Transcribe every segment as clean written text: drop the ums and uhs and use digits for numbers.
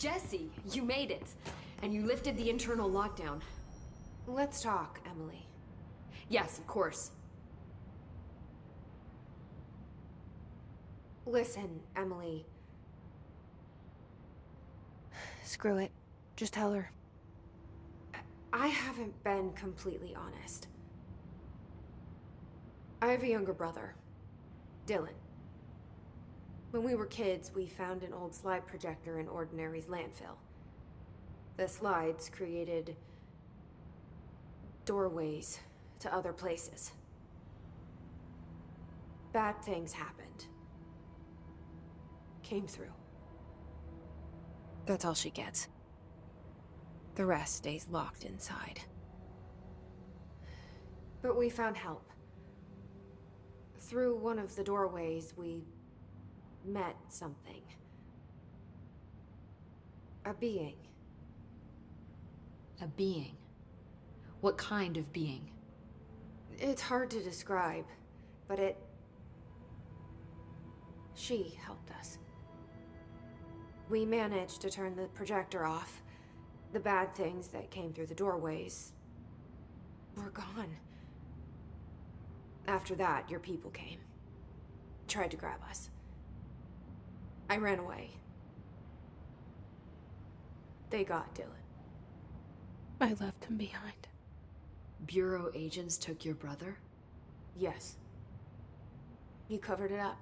Jesse, you made it. And you lifted the internal lockdown. Let's talk, Emily. Yes, of course. Listen, Emily. Screw it. Just tell her. I haven't been completely honest. I have a younger brother, Dylan. When we were kids, we found an old slide projector in Ordinary's landfill. The slides created doorways to other places. Bad things happened. Came through. That's all she gets. The rest stays locked inside. But we found help. Through one of the doorways, we met something. A being. A being? What kind of being? It's hard to describe, but she helped us. We managed to turn the projector off. The bad things that came through the doorways were gone. After that, your people came. Tried to grab us. I ran away. They got Dylan. I left him behind. Bureau agents took your brother? Yes. You covered it up.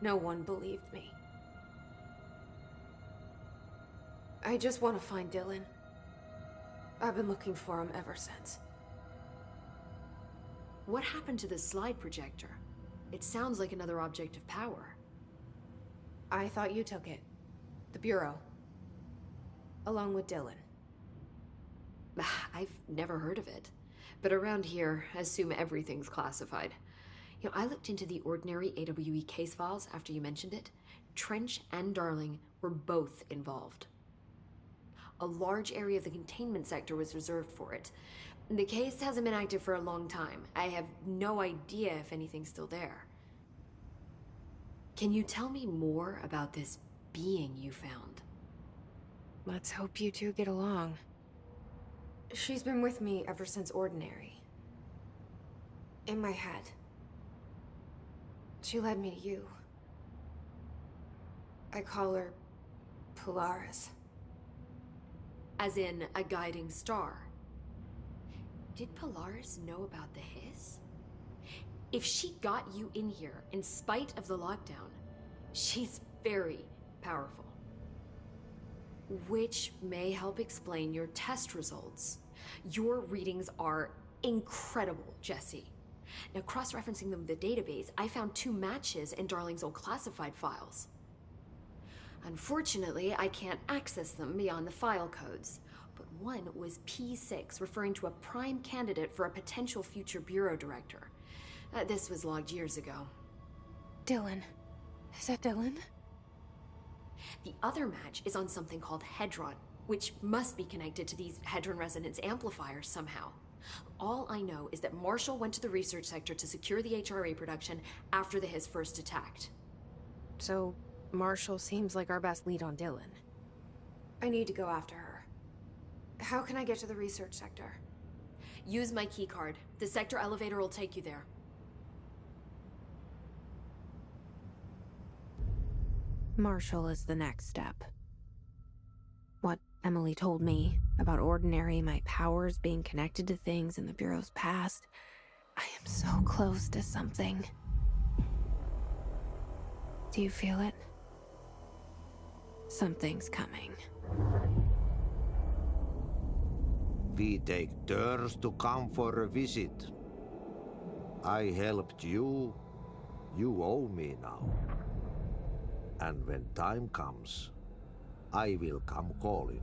No one believed me. I just want to find Dylan. I've been looking for him ever since. What happened to the slide projector? It sounds like another object of power. I thought you took it. The Bureau. Along with Dylan. I've never heard of it. But around here, assume everything's classified. You know, I looked into the Ordinary AWE case files after you mentioned it. Trench and Darling were both involved. A large area of the containment sector was reserved for it. The case hasn't been active for a long time. I have no idea if anything's still there. Can you tell me more about this being you found? Let's hope you two get along. She's been with me ever since Ordinary. In my head. She led me to you. I call her Polaris. As in a guiding star. Did Polaris know about the hiss? If she got you in here in spite of the lockdown, she's very powerful. Which may help explain your test results. Your readings are incredible, Jesse. Now, cross-referencing them with the database, I found 2 matches in Darling's old classified files. Unfortunately, I can't access them beyond the file codes, but one was P6, referring to a prime candidate for a potential future bureau director. This was logged years ago. Dylan. Is that Dylan? The other match is on something called Hedron, which must be connected to these Hedron resonance amplifiers somehow. All I know is that Marshall went to the research sector to secure the HRA production after the Hiss first attacked. So, Marshall seems like our best lead on Dylan. I need to go after her. How can I get to the research sector? Use my keycard. The sector elevator will take you there. Marshall is the next step. What Emily told me about Ordinary, my powers being connected to things in the Bureau's past. I am so close to something. Do you feel it? Something's coming. We take turns to come for a visit. I helped you. You owe me now. And when time comes, I will come calling.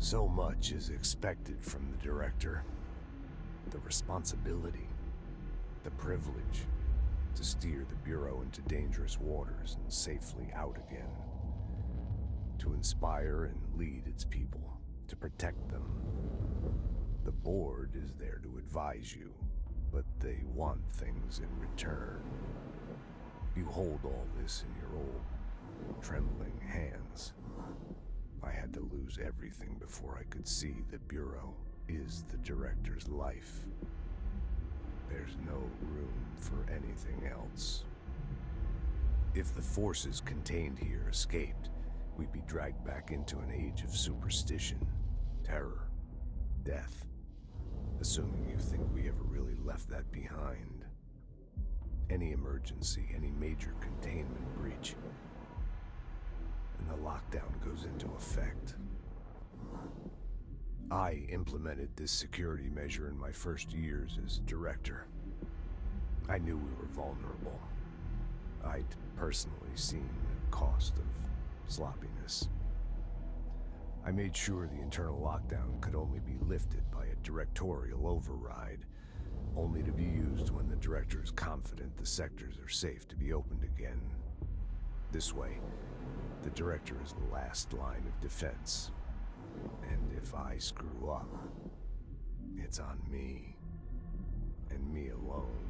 So much is expected from the director. The responsibility, the privilege to steer the Bureau into dangerous waters and safely out again. To inspire and lead its people, to protect them. The board is there to advise you, but they want things in return. You hold all this in your old, trembling hands. I had to lose everything before I could see the Bureau is the director's life. There's no room for anything else. If the forces contained here escaped, we'd be dragged back into an age of superstition, terror, death. Assuming you think we ever really left that behind. Any emergency, any major containment breach, and the lockdown goes into effect. I implemented this security measure in my first years as director. I knew we were vulnerable. I'd personally seen the cost of sloppiness. I made sure the internal lockdown could only be lifted by a directorial override, only to be used when the director is confident the sectors are safe to be opened again. This way, the director is the last line of defense. And if I screw up, it's on me, and me alone.